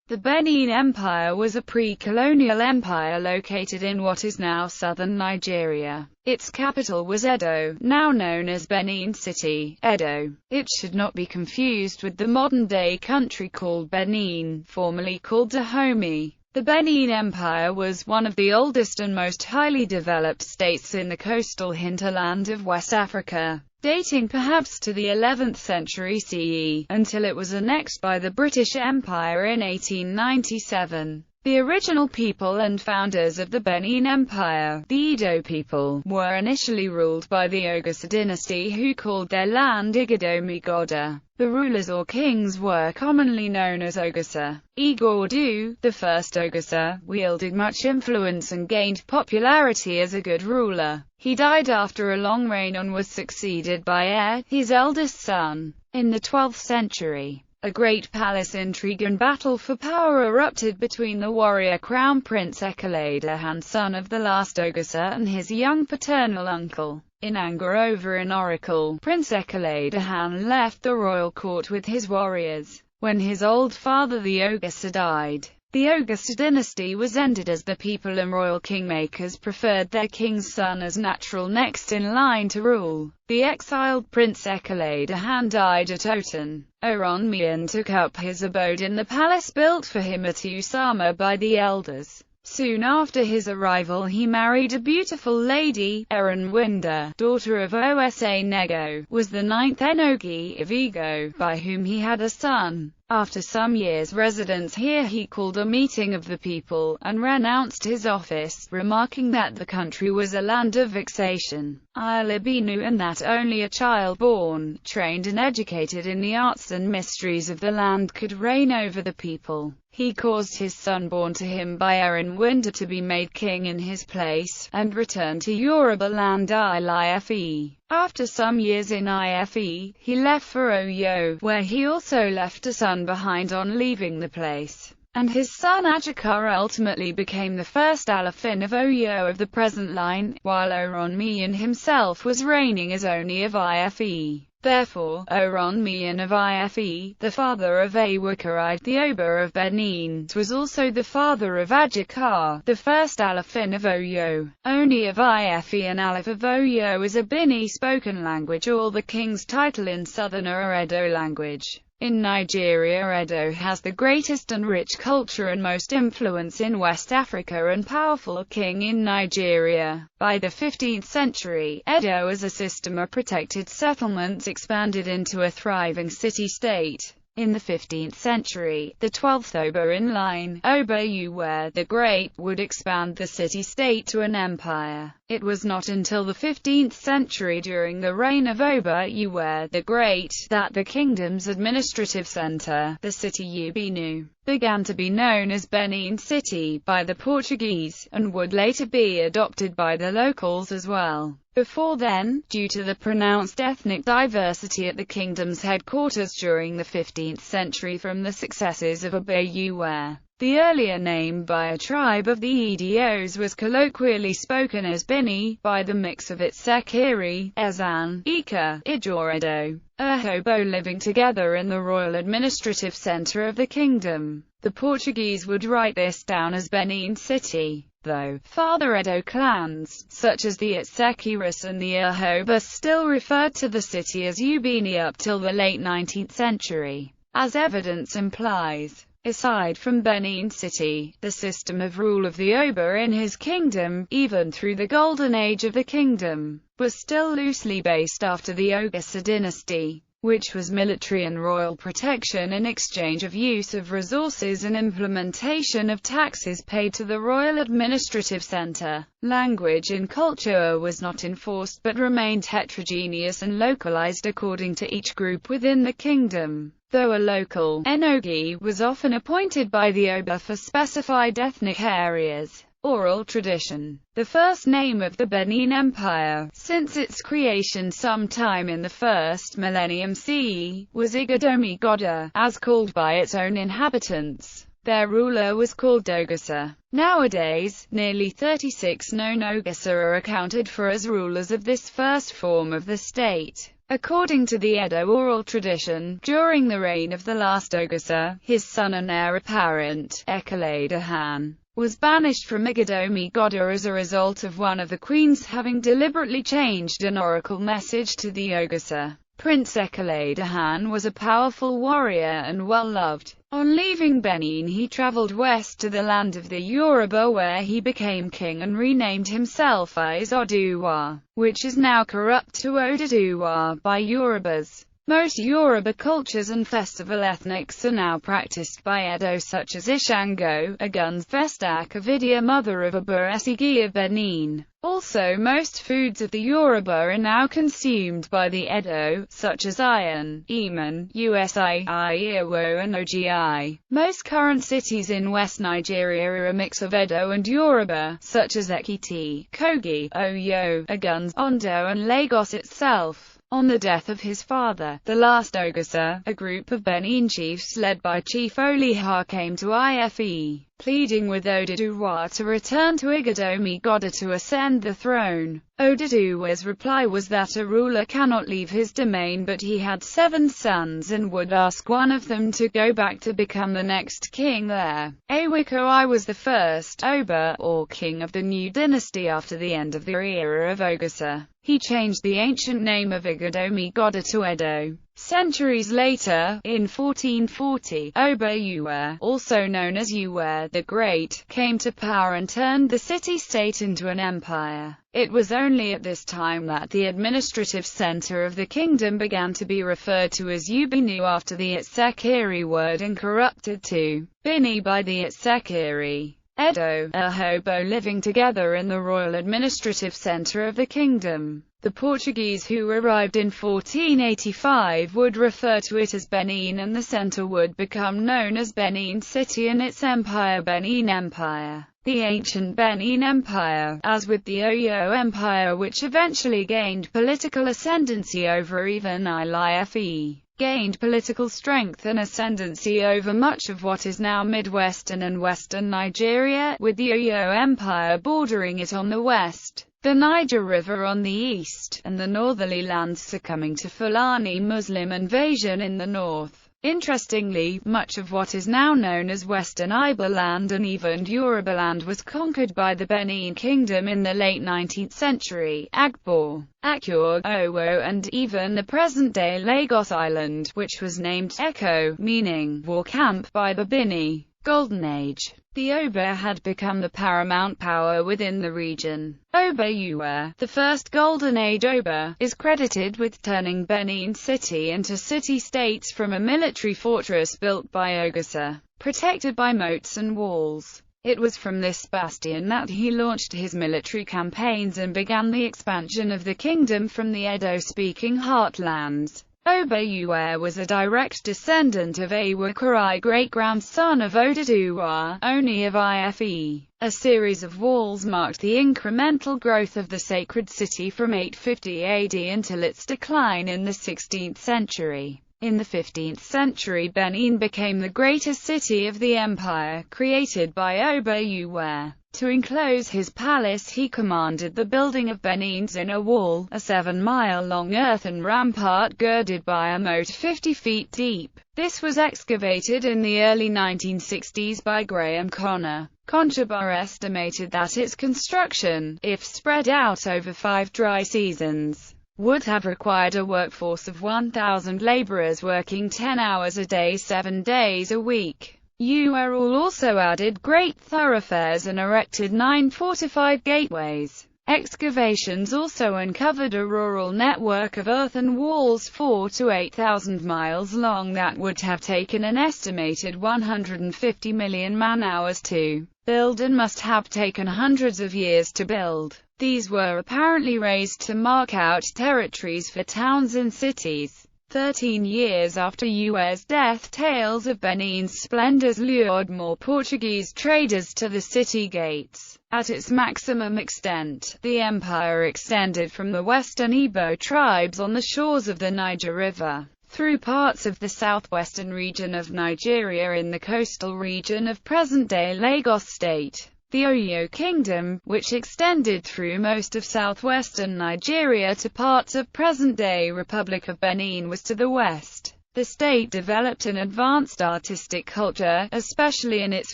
The Benin Empire was a pre-colonial empire located in what is now southern Nigeria. Its capital was Edo, now known as Benin City, Edo. It should not be confused with the modern-day country called Benin, formerly called Dahomey. The Benin Empire was one of the oldest and most highly developed states in the coastal hinterland of West Africa, dating perhaps to the 11th century CE, until it was annexed by the British Empire in 1897. The original people and founders of the Benin Empire, the Edo people, were initially ruled by the Ogusa dynasty, who called their land Igbodomigoda. The rulers or kings were commonly known as Ogusa. Igbodu, the first Ogusa, wielded much influence and gained popularity as a good ruler. He died after a long reign and was succeeded by Er, his eldest son. In the 12th century, a great palace intrigue and battle for power erupted between the warrior Crown Prince Ekeledahan, son of the last Ogusa, and his young paternal uncle. In anger over an oracle, Prince Ekeledahan left the royal court with his warriors. When his old father the Ogusa died, the Ogusa dynasty was ended as the people and royal kingmakers preferred their king's son as natural next in line to rule. The exiled Prince Ekeledahan died at Oton. Oronmiyan took up his abode in the palace built for him at Usama by the elders. Soon after his arrival he married a beautiful lady. Erenwinda, daughter of Osa Nego, was the 9th Enogi of Ego, by whom he had a son. After some years' residence here he called a meeting of the people, and renounced his office, remarking that the country was a land of vexation, Ilibinu, and that only a child born, trained and educated in the arts and mysteries of the land could reign over the people. He caused his son born to him by Erenwinda to be made king in his place, and returned to Yoruba land Ife. After some years in Ife, he left for Oyo, where he also left a son behind on leaving the place, and his son Ajikar ultimately became the first Alafin of Oyo of the present line, while Oronmiyan himself was reigning as Oni of Ife. Therefore, Oronmiyan of Ife, the father of Awukarai, the Oba of Benin, was also the father of Ajikar, the first Alafin of Oyo. Oni of Ife and Alif of Oyo is a Bini spoken language, or the king's title in southern Edo language. In Nigeria, Edo has the greatest and rich culture and most influence in West Africa and powerful king in Nigeria. By the 15th century, Edo as a system of protected settlements expanded into a thriving city-state. In the 15th century, the 12th Oba in line, Oba Uwe the Great, would expand the city-state to an empire. It was not until the 15th century, during the reign of Oba Uwe the Great, that the kingdom's administrative center, the city Ubinu, began to be known as Benin City by the Portuguese, and would later be adopted by the locals as well. Before then, due to the pronounced ethnic diversity at the kingdom's headquarters during the 15th century from the successes of Oba Uwe, the earlier name by a tribe of the Edos was colloquially spoken as Bini, by the mix of its Sekiri, Ezan, Ika, Ijoredo, Urhobo living together in the royal administrative center of the kingdom. The Portuguese would write this down as Benin City, though farther Edo clans, such as the Itsekiris and the Urhobo, still referred to the city as Ubini up till the late 19th century. As evidence implies, aside from Benin City, the system of rule of the Oba in his kingdom, even through the golden age of the kingdom, was still loosely based after the Ogusa dynasty, which was military and royal protection in exchange of use of resources and implementation of taxes paid to the royal administrative center. Language and culture was not enforced but remained heterogeneous and localized according to each group within the kingdom, though a local enogi was often appointed by the Oba for specified ethnic areas. Oral tradition. The first name of the Benin Empire, since its creation sometime in the first millennium CE, was Igbodomigoda, as called by its own inhabitants. Their ruler was called Ogasa. Nowadays, nearly 36 known Ogasa are accounted for as rulers of this first form of the state. According to the Edo oral tradition, during the reign of the last Ogasa, his son and heir apparent, Ekeleda Han, was banished from Igadomi-Goda as a result of one of the queens having deliberately changed an oracle message to the Ogasa. Prince Ekeleda Han was a powerful warrior and well-loved. On leaving Benin he traveled west to the land of the Yoruba where he became king and renamed himself as Oduwa, which is now corrupt to Oduduwa by Yorubas. Most Yoruba cultures and festival ethnics are now practiced by Edo such as Ishango, Ogun's Festac Avidia mother of Aburesigi of Benin. Also most foods of the Yoruba are now consumed by the Edo, such as Iron, Eman, Usi, Iwo and Ogi. Most current cities in West Nigeria are a mix of Edo and Yoruba, such as Ekiti, Kogi, Oyo, Ogun, Ondo and Lagos itself. On the death of his father, the last Ogasa, a group of Benin chiefs led by Chief Oliha came to Ife, pleading with Oduduwa to return to Igadomi-Goda to ascend the throne. Oduduwa's reply was that a ruler cannot leave his domain, but he had 7 sons and would ask one of them to go back to become the next king there. Awikoi was the first Oba, or king of the new dynasty after the end of the era of Ogasa. He changed the ancient name of Igadomi-Goda to Edo. Centuries later, in 1440, Oba Uwe, also known as Uwe the Great, came to power and turned the city-state into an empire. It was only at this time that the administrative center of the kingdom began to be referred to as Ubinu after the Itsekiri word and corrupted to Bini by the Itsekiri. Edo, Ahobo living together in the royal administrative center of the kingdom. The Portuguese who arrived in 1485 would refer to it as Benin and the center would become known as Benin City and its empire Benin Empire. The ancient Benin Empire, as with the Oyo Empire which eventually gained political ascendancy over even Ile-Ife, gained political strength and ascendancy over much of what is now Midwestern and Western Nigeria, with the Oyo Empire bordering it on the west, the Niger River on the east, and the northerly lands succumbing to Fulani Muslim invasion in the north. Interestingly, much of what is now known as Western Iba land and even Yoruba land was conquered by the Benin Kingdom in the late 19th century. Agbo, Akur, Owo and even the present-day Lagos Island, which was named Eko, meaning war camp, by the Bini Golden Age. The Oba had become the paramount power within the region. Oba Uwe, the first Golden Age Oba, is credited with turning Benin City into city-states from a military fortress built by Ogasa, protected by moats and walls. It was from this bastion that he launched his military campaigns and began the expansion of the kingdom from the Edo-speaking heartlands. Oba Uwe was a direct descendant of Awikoi, great-grandson of Oduduwa, Oni of Ife. A series of walls marked the incremental growth of the sacred city from 850 AD until its decline in the 16th century. In the 15th century Benin became the greatest city of the empire, created by Oba Uwe. To enclose his palace he commanded the building of Benin's inner wall, a 7-mile-long earthen rampart girded by a moat 50 feet deep. This was excavated in the early 1960s by Graham Connor. Conchabar estimated that its construction, if spread out over 5 dry seasons, would have required a workforce of 1,000 laborers working 10 hours a day 7 days a week. Uwe also added great thoroughfares and erected 9 fortified gateways. Excavations also uncovered a rural network of earthen walls 4 to 8,000 miles long that would have taken an estimated 150 million man-hours to build and must have taken hundreds of years to build. These were apparently raised to mark out territories for towns and cities. 13 years after Uwe's death, tales of Benin's splendors lured more Portuguese traders to the city gates. At its maximum extent, the empire extended from the western Igbo tribes on the shores of the Niger River through parts of the southwestern region of Nigeria in the coastal region of present-day Lagos State. The Oyo Kingdom, which extended through most of southwestern Nigeria to parts of present-day Republic of Benin, was to the west. The state developed an advanced artistic culture, especially in its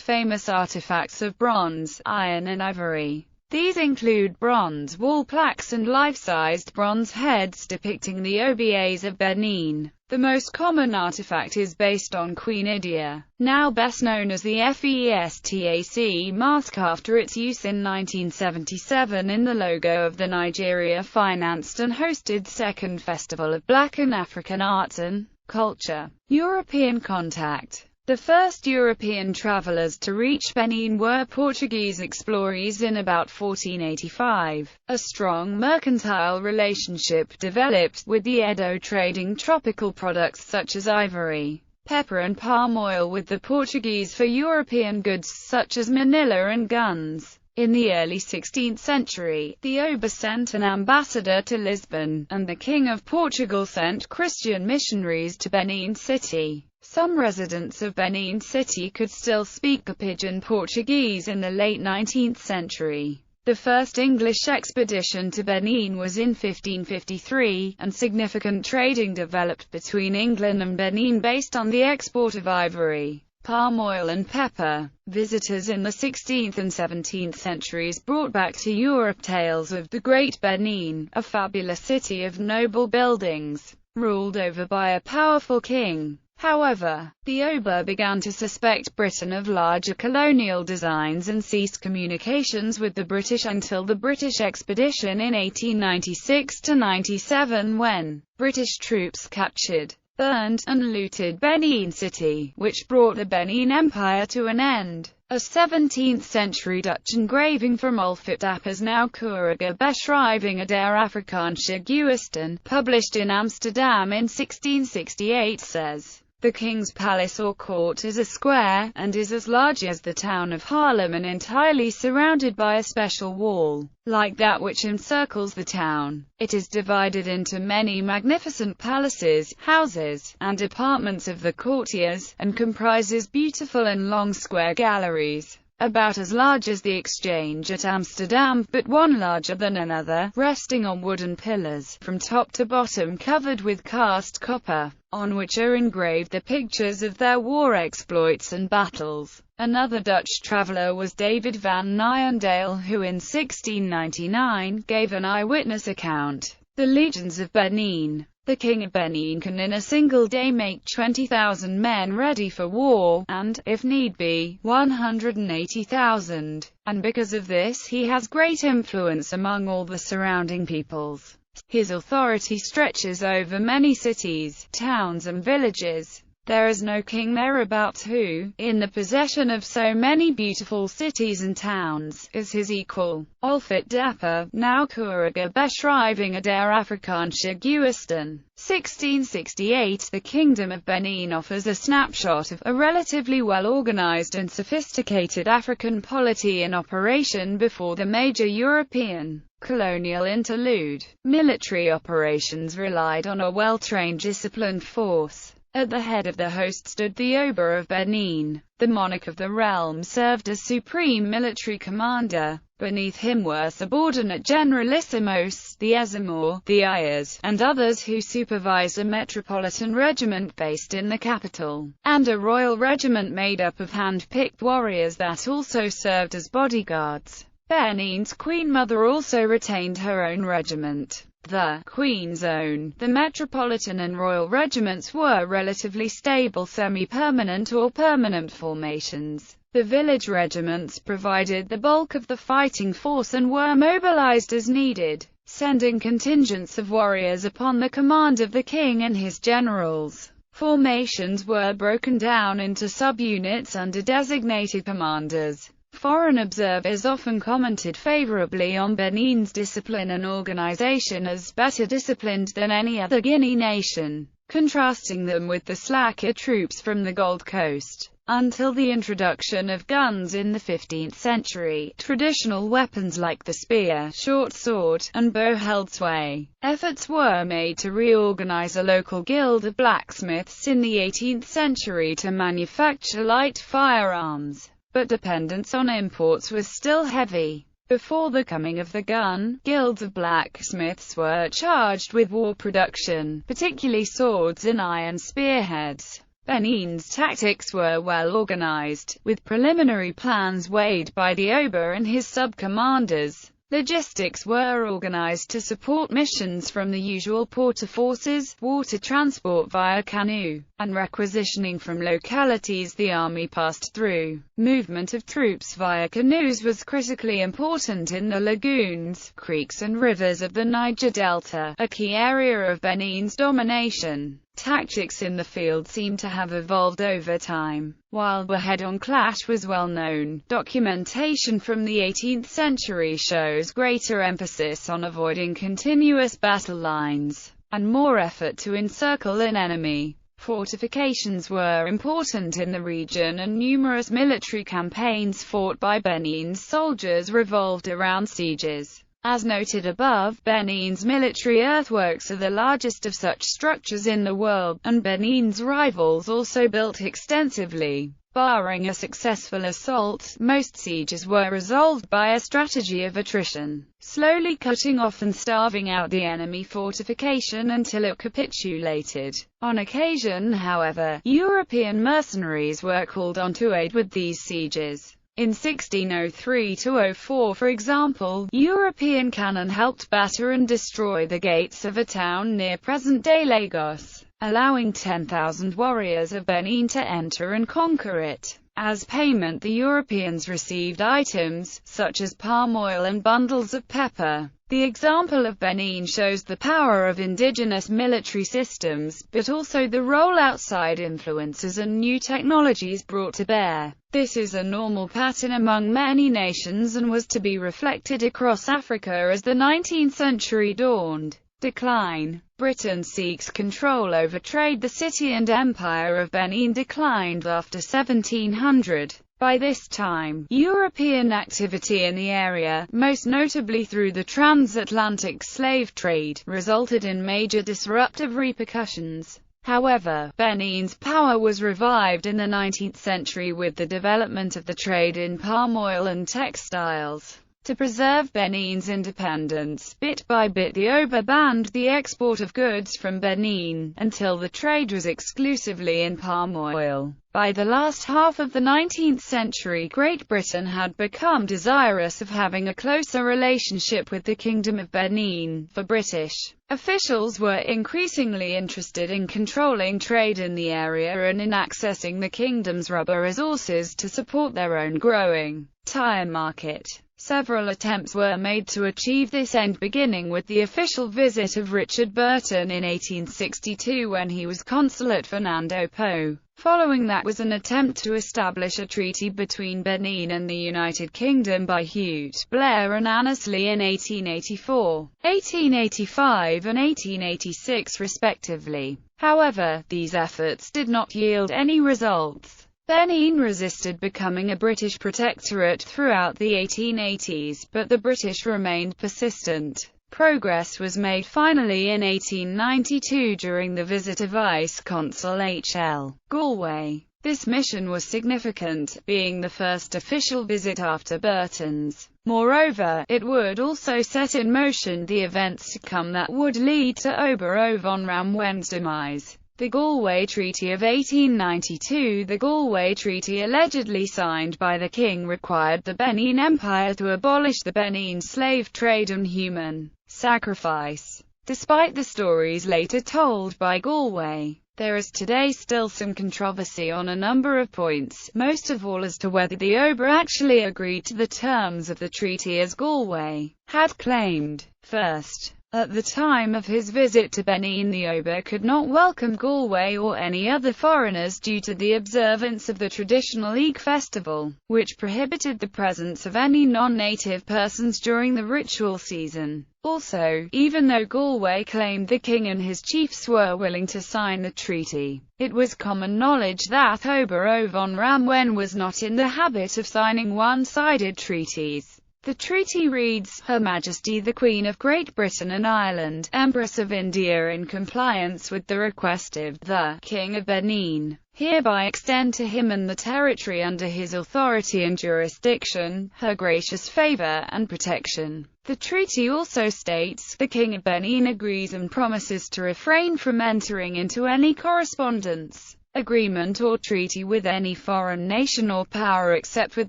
famous artifacts of bronze, iron and ivory. These include bronze wall plaques and life-sized bronze heads depicting the OBAs of Benin. The most common artifact is based on Queen Idia, now best known as the FESTAC mask, after its use in 1977 in the logo of the Nigeria-financed and hosted Second Festival of Black and African Arts and Culture. European contact. The first European travelers to reach Benin were Portuguese explorers in about 1485. A strong mercantile relationship developed, with the Edo trading tropical products such as ivory, pepper and palm oil with the Portuguese for European goods such as manila and guns. In the early 16th century, the Oba sent an ambassador to Lisbon, and the King of Portugal sent Christian missionaries to Benin City. Some residents of Benin City could still speak Pidgin Portuguese in the late 19th century. The first English expedition to Benin was in 1553, and significant trading developed between England and Benin based on the export of ivory, palm oil and pepper. Visitors in the 16th and 17th centuries brought back to Europe tales of the Great Benin, a fabulous city of noble buildings, ruled over by a powerful king. However, the Oba began to suspect Britain of larger colonial designs and ceased communications with the British until the British expedition in 1896–97, when British troops captured, burned, and looted Benin City, which brought the Benin Empire to an end. A 17th-century Dutch engraving from Olfert Dappers, now Keurige Beschrijvingen der Afrikaanse Gewesten, published in Amsterdam in 1668, says, "The king's palace or court is a square, and is as large as the town of Haarlem and entirely surrounded by a special wall, like that which encircles the town. It is divided into many magnificent palaces, houses, and apartments of the courtiers, and comprises beautiful and long square galleries, about as large as the Exchange at Amsterdam, but one larger than another, resting on wooden pillars, from top to bottom covered with cast copper, on which are engraved the pictures of their war exploits and battles." Another Dutch traveller was David van Nijendale, who in 1699 gave an eyewitness account. The legions of Benin. The king of Benin can in a single day make 20,000 men ready for war, and, if need be, 180,000. And because of this he has great influence among all the surrounding peoples. His authority stretches over many cities, towns and villages. There is no king thereabouts who, in the possession of so many beautiful cities and towns, is his equal. Olfert Dapper, now Keurige Beschrijvingen der Afrikaanse Gewesten. 1668. The Kingdom of Benin offers a snapshot of a relatively well-organized and sophisticated African polity in operation before the major European colonial interlude. Military operations relied on a well-trained, disciplined force. At the head of the host stood the Oba of Benin. The monarch of the realm served as supreme military commander. Beneath him were subordinate generalissimos, the Ezimor, the ayers, and others who supervised a metropolitan regiment based in the capital, and a royal regiment made up of hand-picked warriors that also served as bodyguards. Benin's Queen Mother also retained her own regiment, the Queen's Own. The metropolitan and royal regiments were relatively stable semi-permanent or permanent formations. The village regiments provided the bulk of the fighting force and were mobilized as needed, sending contingents of warriors upon the command of the king and his generals. Formations were broken down into subunits under designated commanders. Foreign observers often commented favorably on Benin's discipline and organization as better disciplined than any other Guinea nation, contrasting them with the slacker troops from the Gold Coast. Until the introduction of guns in the 15th century, traditional weapons like the spear, short sword, and bow held sway. Efforts were made to reorganize a local guild of blacksmiths in the 18th century to manufacture light firearms, but dependence on imports was still heavy. Before the coming of the gun, guilds of blacksmiths were charged with war production, particularly swords and iron spearheads. Benin's tactics were well organized, with preliminary plans weighed by the Oba and his sub-commanders. Logistics were organized to support missions from the usual porter forces, water transport via canoe, and requisitioning from localities the army passed through. Movement of troops via canoes was critically important in the lagoons, creeks and rivers of the Niger Delta, a key area of Benin's domination. Tactics in the field seem to have evolved over time. While the head-on clash was well known, documentation from the 18th century shows greater emphasis on avoiding continuous battle lines, and more effort to encircle an enemy. Fortifications were important in the region, and numerous military campaigns fought by Benin's soldiers revolved around sieges. As noted above, Benin's military earthworks are the largest of such structures in the world, and Benin's rivals also built extensively. Barring a successful assault, most sieges were resolved by a strategy of attrition, slowly cutting off and starving out the enemy fortification until it capitulated. On occasion, however, European mercenaries were called on to aid with these sieges. In 1603–04, for example, European cannon helped batter and destroy the gates of a town near present-day Lagos, allowing 10,000 warriors of Benin to enter and conquer it. As payment, the Europeans received items, such as palm oil and bundles of pepper. The example of Benin shows the power of indigenous military systems, but also the role outside influences and new technologies brought to bear. This is a normal pattern among many nations and was to be reflected across Africa as the 19th century dawned. Decline. Britain seeks control over trade. The city and empire of Benin declined after 1700. By this time, European activity in the area, most notably through the transatlantic slave trade, resulted in major disruptive repercussions. However, Benin's power was revived in the 19th century with the development of the trade in palm oil and textiles. To preserve Benin's independence, bit by bit the Oba banned the export of goods from Benin, until the trade was exclusively in palm oil. By the last half of the 19th century, Great Britain had become desirous of having a closer relationship with the Kingdom of Benin, for British officials were increasingly interested in controlling trade in the area and in accessing the kingdom's rubber resources to support their own growing tire market. Several attempts were made to achieve this end, beginning with the official visit of Richard Burton in 1862 when he was consul at Fernando Po. Following that was an attempt to establish a treaty between Benin and the United Kingdom by Hugh Blair and Annesley in 1884, 1885 and 1886 respectively. However, these efforts did not yield any results. Benin resisted becoming a British protectorate throughout the 1880s, but the British remained persistent. Progress was made finally in 1892 during the visit of Vice-Consul H.L. Galway. This mission was significant, being the first official visit after Burton's. Moreover, it would also set in motion the events to come that would lead to Oba von Ramwen's demise. The Galway Treaty of 1892. The Galway Treaty, allegedly signed by the king, required the Benin Empire to abolish the Benin slave trade and human sacrifice. Despite the stories later told by Galway, there is today still some controversy on a number of points, most of all as to whether the Oba actually agreed to the terms of the treaty as Galway had claimed. First, At the time of his visit to Benin, the Oba could not welcome Galway or any other foreigners due to the observance of the traditional Eid festival, which prohibited the presence of any non-native persons during the ritual season. Also, even though Galway claimed the king and his chiefs were willing to sign the treaty, it was common knowledge that Oba Ovon Ramwen was not in the habit of signing one-sided treaties. The treaty reads, Her Majesty the Queen of Great Britain and Ireland, Empress of India, in compliance with the request of the King of Benin, hereby extend to him and the territory under his authority and jurisdiction, her gracious favour and protection. The treaty also states, the King of Benin agrees and promises to refrain from entering into any correspondence, agreement or treaty with any foreign nation or power except with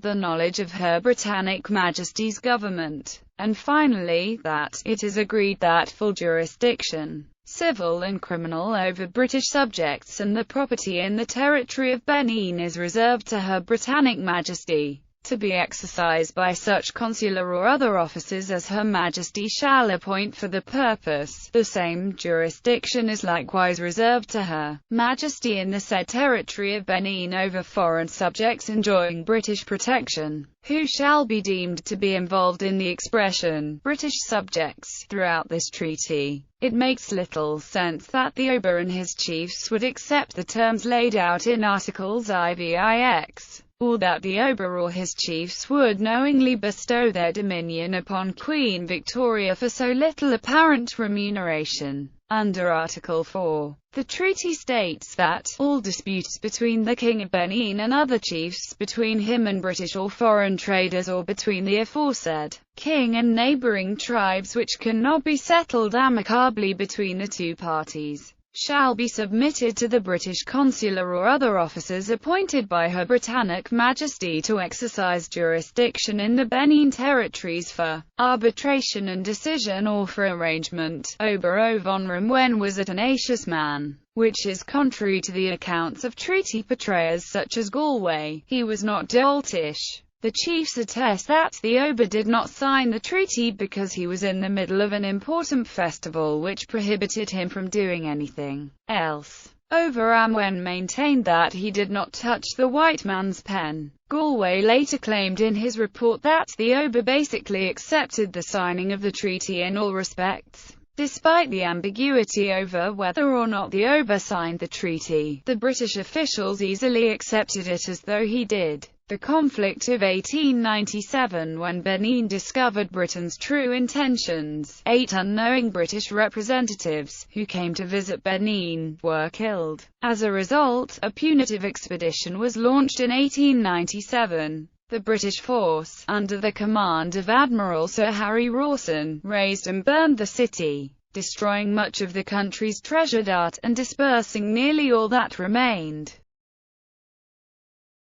the knowledge of Her Britannic Majesty's government. And finally, that it is agreed that full jurisdiction, civil and criminal, over British subjects and the property in the territory of Benin is reserved to Her Britannic Majesty, to be exercised by such consular or other officers as Her Majesty shall appoint for the purpose. The same jurisdiction is likewise reserved to Her Majesty in the said territory of Benin over foreign subjects enjoying British protection, who shall be deemed to be involved in the expression British subjects throughout this treaty. It makes little sense that the Oba and his chiefs would accept the terms laid out in Articles IVIX, or that the Oba or his chiefs would knowingly bestow their dominion upon Queen Victoria for so little apparent remuneration. Under Article 4, the treaty states that all disputes between the King of Benin and other chiefs, between him and British or foreign traders, or between the aforesaid king and neighbouring tribes which cannot be settled amicably between the two parties, shall be submitted to the British consular or other officers appointed by Her Britannic Majesty to exercise jurisdiction in the Benin territories for arbitration and decision or for arrangement. Oba Ovon Ramwen was a tenacious man, which is contrary to the accounts of treaty betrayers such as Galway. He was not doltish. The chiefs attest that the Oba did not sign the treaty because he was in the middle of an important festival which prohibited him from doing anything else. Oba Ramwen maintained that he did not touch the white man's pen. Galway later claimed in his report that the Oba basically accepted the signing of the treaty in all respects. Despite the ambiguity over whether or not the Oba signed the treaty, the British officials easily accepted it as though he did. The conflict of 1897, when Benin discovered Britain's true intentions, 8 unknowing British representatives, who came to visit Benin, were killed. As a result, a punitive expedition was launched in 1897. The British force, under the command of Admiral Sir Harry Rawson, razed and burned the city, destroying much of the country's treasured art, and dispersing nearly all that remained.